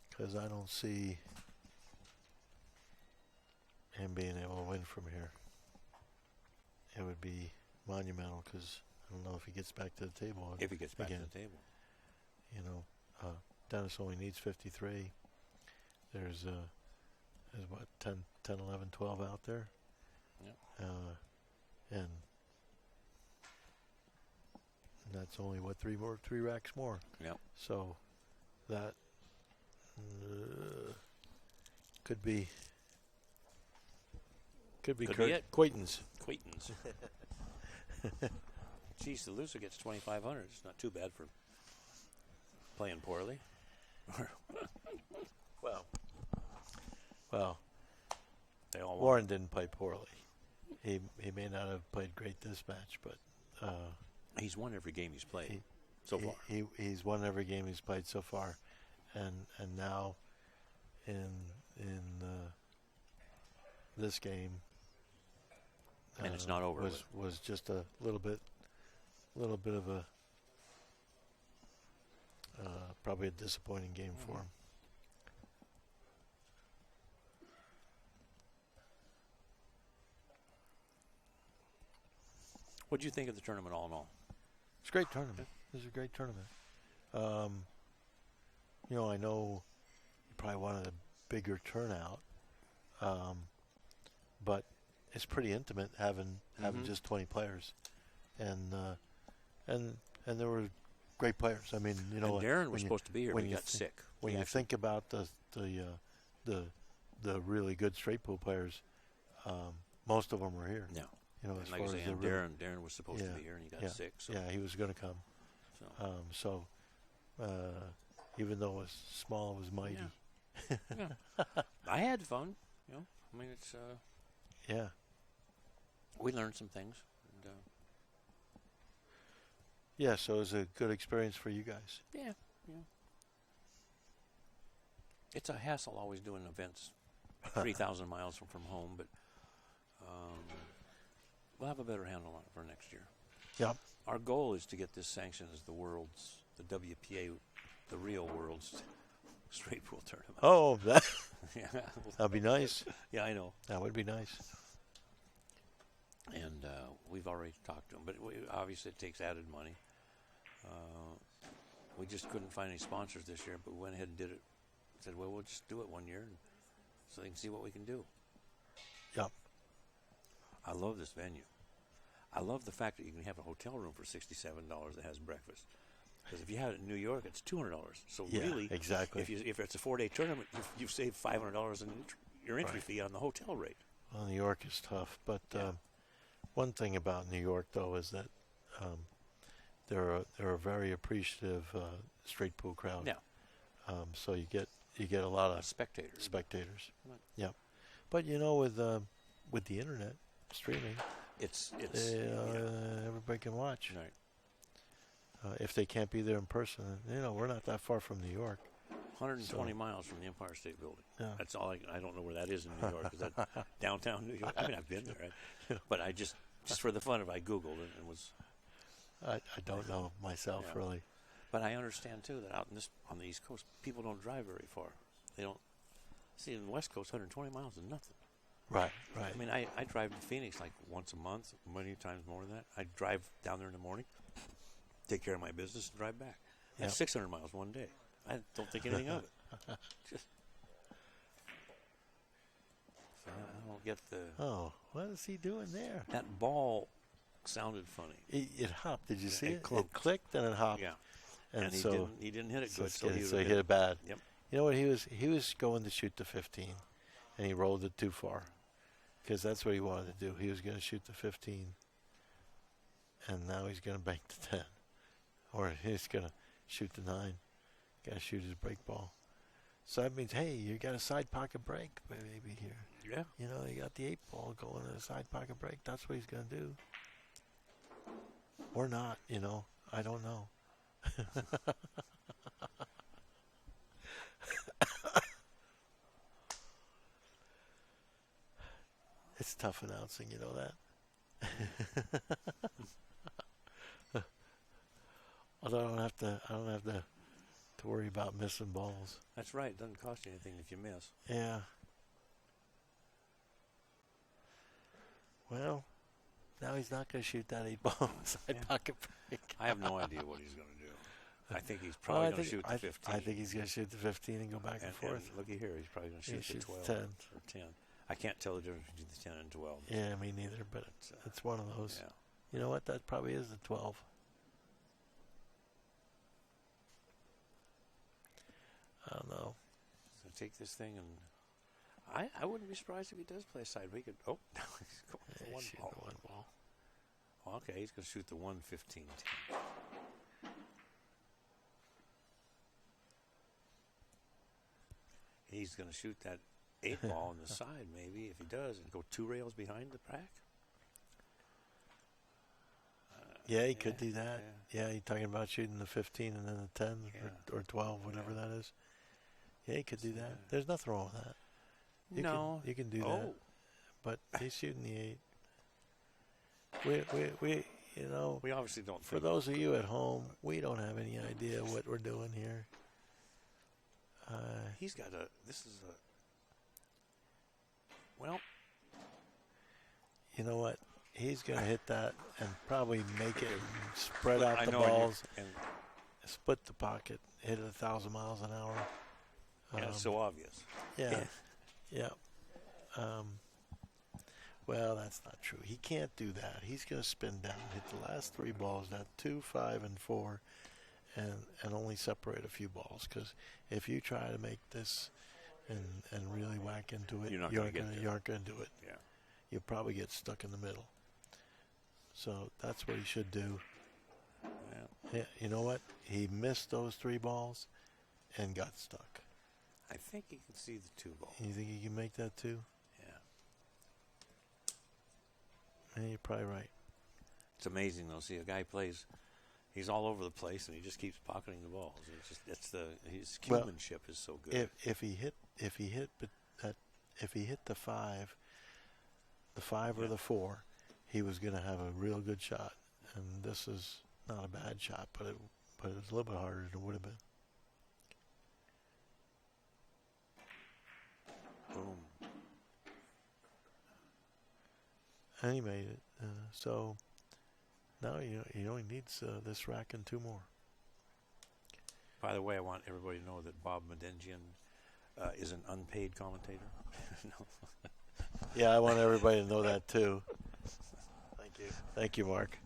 Because I don't see him being able to win from here. It would be monumental because I don't know if he gets back to the table. If he gets back again. to the table. Dennis only needs 53. There's what, 10, 11, 12 out there? Yep. And that's only, what, three racks more? Yep. So that could be Could be it. Quaitons. Geez, the loser gets 2,500. It's not too bad for playing poorly. Well, They all Warren didn't play poorly. He may not have played great this match, but he's won every game he's played so far. He's won every game he's played so far, and now in this game, and it's not over. Was just a little bit of a probably a disappointing game for him. What do you think of the tournament all in all? It's a great tournament. This is a great tournament. I know you probably wanted a bigger turnout, but it's pretty intimate having just 20 players, and there were great players. I mean, And Darren was supposed to be here, but he got sick. When you think about the really good straight pool players, most of them were here. Yeah. As like far I say, as and Darren was supposed to be here, and he got sick. So. Yeah, he was going to come. So. Even though it was small, it was mighty. Yeah. I had fun. I mean, it's. Yeah. We learned some things. And, yeah, so it was a good experience for you guys. Yeah. It's a hassle always doing events 3,000 miles from home, but we'll have a better handle on it for next year. Yep. Our goal is to get this sanctioned as the WPA, the real world's straight pool tournament. Oh, Yeah. that'd be nice. Yeah, I know. That would be nice. And we've already talked to them, but obviously it takes added money. We just couldn't find any sponsors this year, but we went ahead and did it. Said, well, we'll just do it one year so they can see what we can do. Yep. I love this venue. I love the fact that you can have a hotel room for $67 that has breakfast. Because if you had it in New York, it's $200. So really, exactly. If it's a 4-day tournament, you've saved $500 in your entry fee on the hotel rate. Well, New York is tough, but one thing about New York though is that they're a very appreciative straight pool crowd. Yeah. So you get a lot of spectators. Spectators. Right. Yep. But with the internet streaming, it's everybody can watch. Right. If they can't be there in person, we're not that far from New York. 120 miles from the Empire State Building. Yeah. That's all. I don't know where that is in New York. Is that downtown New York? I mean, I've been there, right? But I just for the fun of it, I Googled it and was. I don't know myself really. But I understand too that out on the East Coast, people don't drive very far. They don't. See, in the West Coast, 120 miles is nothing. Right. I mean, I drive to Phoenix like once a month, many times more than that. I drive down there in the morning, take care of my business, and drive back. That's 600 miles one day. I don't think anything of it. Just, so I don't get the. Oh, what is he doing there? That ball sounded funny. It hopped. Did you see it? It It clicked and it hopped. Yeah. And so he didn't hit it good. So he hit it bad. Yep. You know what? He was going to shoot the 15, and he rolled it too far, because that's what he wanted to do. He was going to shoot the 15, and now he's going to bank the 10, or he's going to shoot the 9. Got to shoot his break ball. So that means, hey, you got a side pocket break, baby, here. Yeah. You got the 8 ball going in a side pocket break. That's what he's going to do. Or not, I don't know. It's tough announcing, you know that. Although I don't have to worry about missing balls. That's right. It doesn't cost you anything if you miss. Yeah. Well, now he's not going to shoot that 8 ball side pocket break. I have no idea what he's going to do. I think he's probably going to shoot the 15. I think he's going to shoot the 15 and go back and forth. And looky here, he's probably going to shoot the 12 10. or 10. I can't tell the difference between the 10 and 12. Yeah, me neither, but it's one of those. Yeah. You know what? That probably is the 12. I don't know. So take this thing and I wouldn't be surprised if he does play a side. We could. Oh, now he's going for one ball. One ball. Oh, okay, he's going to shoot the 115. He's going to shoot that 8 ball on the side, maybe, if he does, and go 2 rails behind the pack. Yeah, he could do that. Yeah, you're talking about shooting the 15 and then the 10 or 12, whatever that is. Yeah, he could do that. There's nothing wrong with that. You can do that. But he's shooting the 8. We obviously don't. For those of you at home, we don't have any idea what we're doing here. He's got this is a. Well. You know what? He's going to hit that and probably make it and spread out the balls, and split the pocket, hit it 1,000 miles an hour. Yeah, it's so obvious. Yeah. Well, that's not true. He can't do that. He's going to spin down, hit the last 3 balls, that 2, 5, and 4, and only separate a few balls. Because if you try to make this and really whack into it, you aren't going to do it. Yeah. You'll probably get stuck in the middle. So that's what he should do. Yeah. You know what? He missed those 3 balls and got stuck. I think he can see the 2 ball. You think he can make that 2? Yeah, you're probably right. It's amazing though. See, a guy plays, he's all over the place, and he just keeps pocketing the balls. His cuemanship is so good. If he hit the 5, or the 4, he was going to have a real good shot. And this is not a bad shot, but it's a little bit harder than it would have been. Boom. And he made it. So now he only needs this rack and 2 more. By the way, I want everybody to know that Bob Medengian is an unpaid commentator. No. Yeah, I want everybody to know that too. Thank you. Thank you, Mark.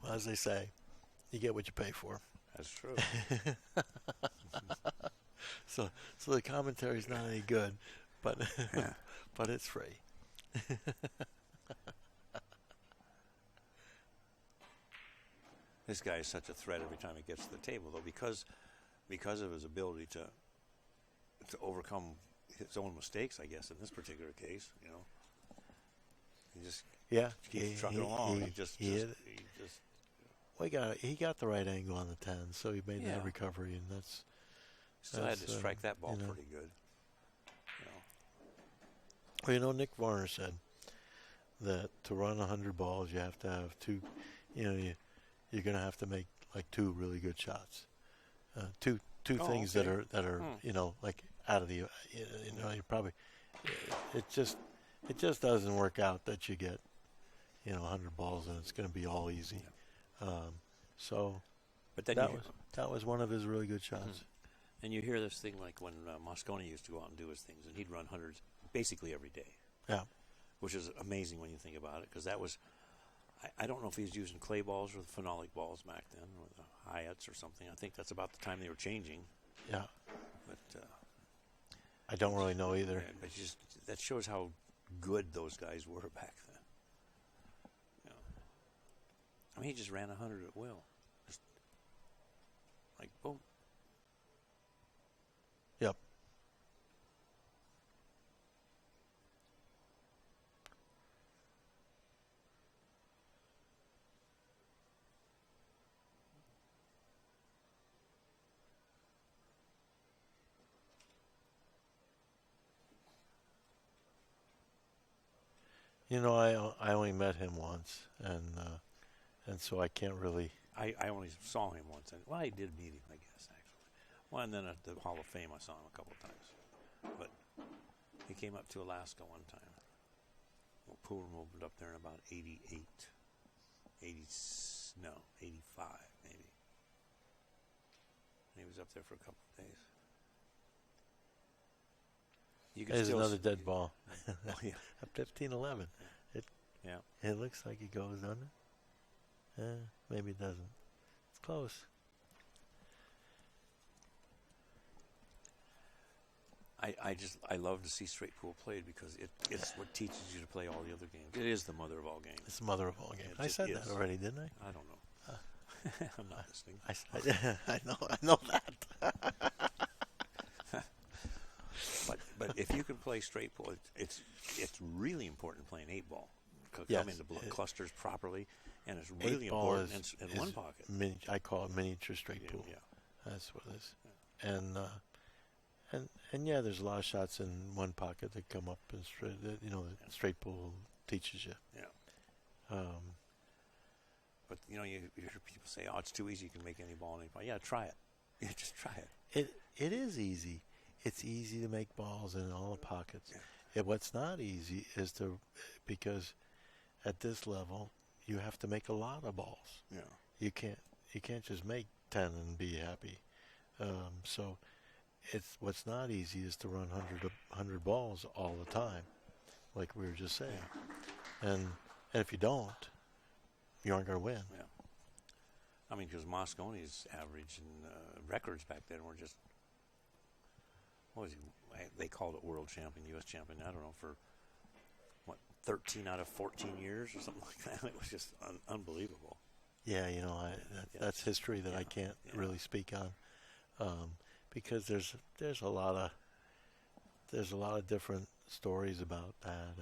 Well, as they say, you get what you pay for. That's true. So the commentary's not any good, but but it's free. This guy is such a threat every time he gets to the table, though, because of his ability to overcome his own mistakes, I guess, in this particular case, you know. He just keeps trucking along. Well, he got the right angle on the 10, so he made that recovery, and that's still had to strike that ball pretty good. You know. Well, you know, Nick Varner said that to run 100 balls, you have to have two. You know, you're going to have to make like two really good shots, two things that are you know, like out of the you know, you probably it just doesn't work out that you get, you know, 100 balls and it's going to be all easy. But then that was one of his really good shots. And you hear this thing like when Mosconi used to go out and do his things, and he'd run hundreds basically every day. Yeah, which is amazing when you think about it, because that was. I don't know if he was using clay balls or the phenolic balls back then, or the Hyatts or something. I think that's about the time they were changing. Yeah. But I don't really know either. Yeah, but that shows how good those guys were back then. You know. I mean, he just ran 100 at will. Just like, boom. Yep. You know, I only met him once, and so I can't really. I only saw him once, and well, I did meet him, I guess, actually. Well, and then at the Hall of Fame, I saw him a couple of times, but he came up to Alaska one time. Well, pool room opened up there in about 88, 85 maybe. And he was up there for a couple of days. There's another dead ball. Oh, yeah. At 15-11. It looks like it goes, doesn't it? Maybe it doesn't. It's close. I love to see straight pool played because it's what teaches you to play all the other games. It is the mother of all games. It's the mother of all games. I said that already, didn't I? I don't know. I'm not listening. I know that. But if you can play straight pool, it's really important playing 8-ball. Yes, come into clusters properly, and it's really important in one pocket. I call it miniature straight pool. Yeah. That's what it is. Yeah. And there's a lot of shots in one pocket that come up and straight. You know, straight pool teaches you. Yeah. But you know, you hear people say, "Oh, it's too easy. You can make any ball in any pocket." Yeah, try it. Yeah, just try it. It is easy. It's easy to make balls in all the pockets. Yeah. What's not easy is because at this level you have to make a lot of balls. Yeah. You can't just make 10 and be happy. So what's not easy is to run 100 balls all the time, like we were just saying. Yeah. And if you don't, you aren't going to win. Yeah. I mean, because Mosconi's average and records back then were just. What was he? They called it world champion, U.S. champion. I don't know, for 13 out of 14 years or something like that. It was just unbelievable. Yeah, you know, that's history that I can't really speak on, because there's a lot of different stories about that,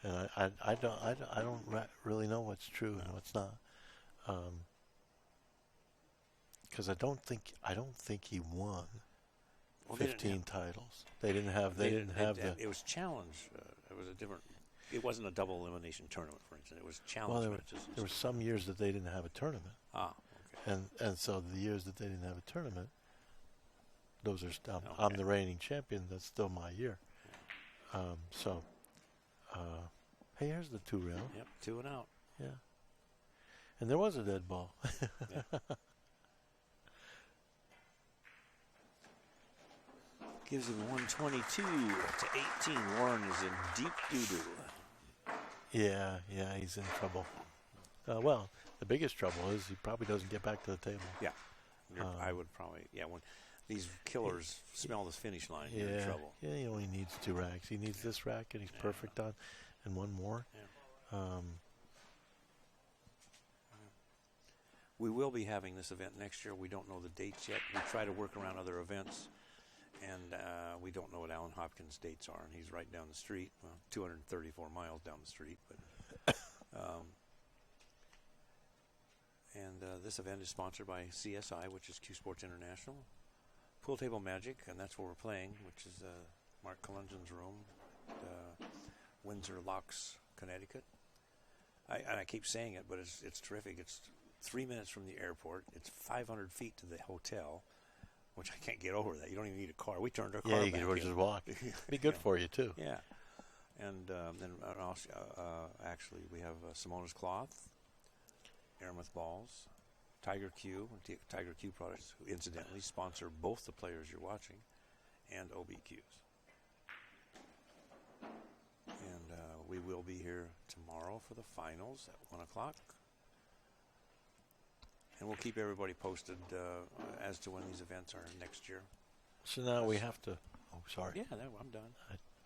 and I don't really know what's true and what's not, because I don't think he won. 15 titles. They didn't have. It was challenge. It was a different. It wasn't a double elimination tournament, for instance. It was challenge matches. There were some years that they didn't have a tournament. Okay. And so the years that they didn't have a tournament, those are. I'm the reigning champion. That's still my year. Hey, here's the 2 rail. Yep, 2 and out. Yeah. And there was a dead ball. Yeah. Gives him 122 to 18. Warren is in deep doo-doo. Yeah, he's in trouble. Well, the biggest trouble is he probably doesn't get back to the table. Yeah, I would probably. Yeah, when these killers smell this finish line, you're in trouble. Yeah, he only needs 2 racks. He needs this rack, and he's perfect on, and one more. Yeah. We will be having this event next year. We don't know the dates yet. We try to work around other events, and we don't know what Alan Hopkins' dates are. And he's right down the street, 234 miles down the street. But this event is sponsored by CSI, which is CueSports International. Pool Table Magic, and that's where we're playing, which is Mark Collungen's room, Windsor Locks, Connecticut. I keep saying it, but it's terrific. It's 3 minutes from the airport. It's 500 feet to the hotel, which I can't get over that. You don't even need a car. We turned our car back in. Yeah, you can just walk. Be good for you, too. Yeah. And then also, actually, we have Simonis cloth, Aramith balls, Tiger Q, Tiger Q products, who incidentally sponsor both the players you're watching, and OBQs. And we will be here tomorrow for the finals at 1 o'clock. And we'll keep everybody posted as to when these events are next year. So now we have to... Oh, sorry. Yeah, I'm done.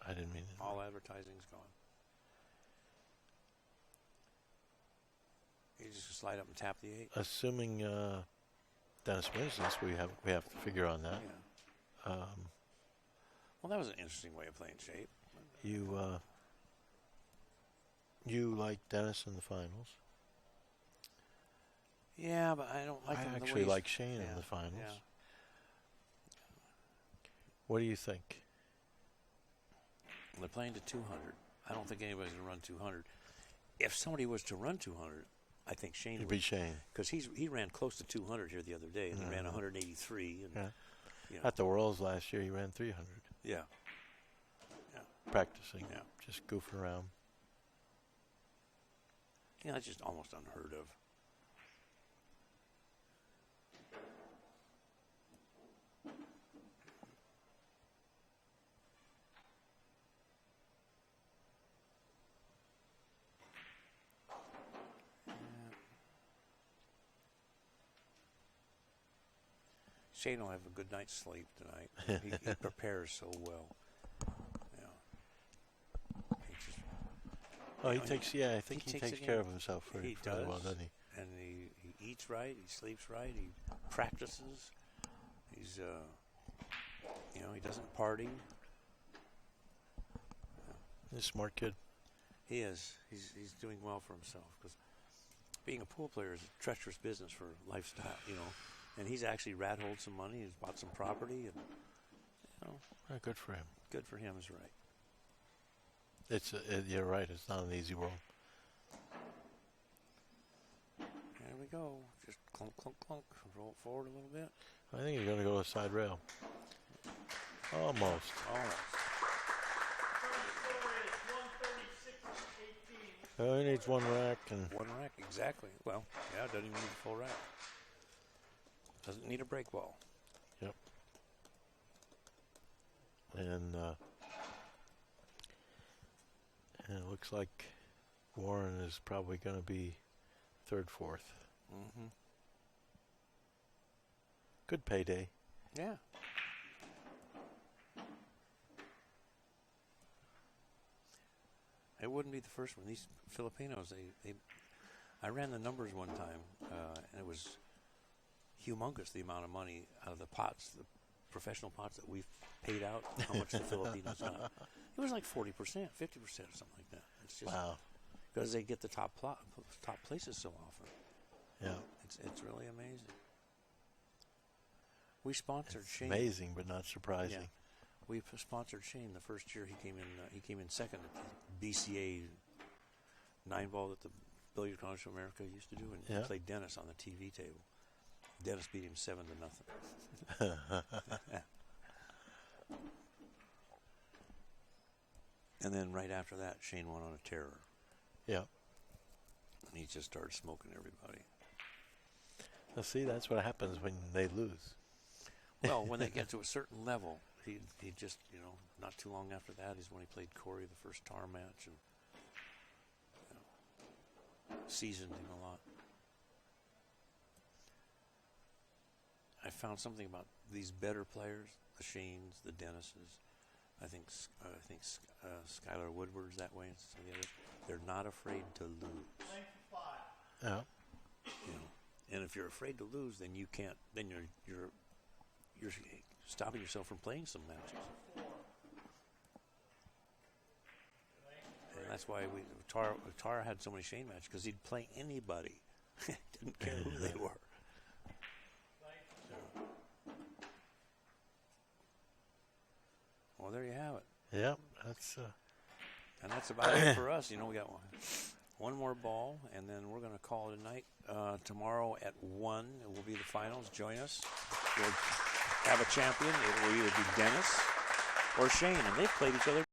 I didn't mean to. All advertising's gone. You just slide up and tap the 8. Assuming Dennis wins this, we have to figure on that. Yeah. Well, that was an interesting way of playing shape. You like Dennis in the finals? Yeah, but I don't like him. I actually like Shane in the finals. Yeah. What do you think? They're playing to 200. I don't think anybody's going to run 200. If somebody was to run 200, I think Shane would. It'd be Shane. Because he ran close to 200 here the other day, and he ran 183. And, yeah. At the Worlds last year, he ran 300. Yeah. Practicing. Yeah. Just goofing around. Yeah, that's just almost unheard of. Shane will have a good night's sleep tonight. He prepares so well. Yeah. I think he takes care of himself fairly well, doesn't he? And he eats right, he sleeps right, he practices. He's, he doesn't party. He's a smart kid. He is. He's doing well for himself, because being a pool player is a treacherous business for lifestyle, And he's actually rat-holed some money. He's bought some property, and good for him. Good for him is right. You're right. It's not an easy world. There we go. Just clunk, clunk, clunk. Roll it forward a little bit. I think you're going to go to the side rail. Almost. He needs one rack and one rack, exactly. Well, yeah, it doesn't even need a full rack. Doesn't need a break ball. Yep. And it looks like Warren is probably going to be third, fourth. Mm-hmm. Good payday. Yeah. It wouldn't be the first one. These Filipinos, I ran the numbers one time, and it was humongous, the amount of money out of the pots, the professional pots that we've paid out, how much the Filipinos got. It was like 40%, 50% or something like that. It's just wow. Because they get the top places so often. Yeah. It's really amazing. We sponsored Shane. Amazing, but not surprising. Yeah. We sponsored Shane the first year he came in second at the BCA 9-ball that the Billiard Council of America used to do, and he played Dennis on the TV table. Dennis beat him 7-0. And then right after that, Shane went on a terror. Yeah. And he just started smoking everybody. Well, see, that's what happens when they lose. Well, when they get to a certain level, he just, not too long after that is when he played Corey the first tar match, and seasoned him a lot. I found something about these better players, the Shanes, the Dennises. I think Skylar Woodward's that way, and some of the others. They're not afraid to lose. Yeah. And if you're afraid to lose, then you can't. Then you're stopping yourself from playing some matches. And that's why Tara had so many Shane matches, because he'd play anybody. Didn't care who they were. So. Well, there you have it. Yep, that's. And that's about it for us. We got one more ball, and then we're going to call it a night. Tomorrow at 1, it will be the finals. Join us. We'll have a champion. It will either be Dennis or Shane, and they've played each other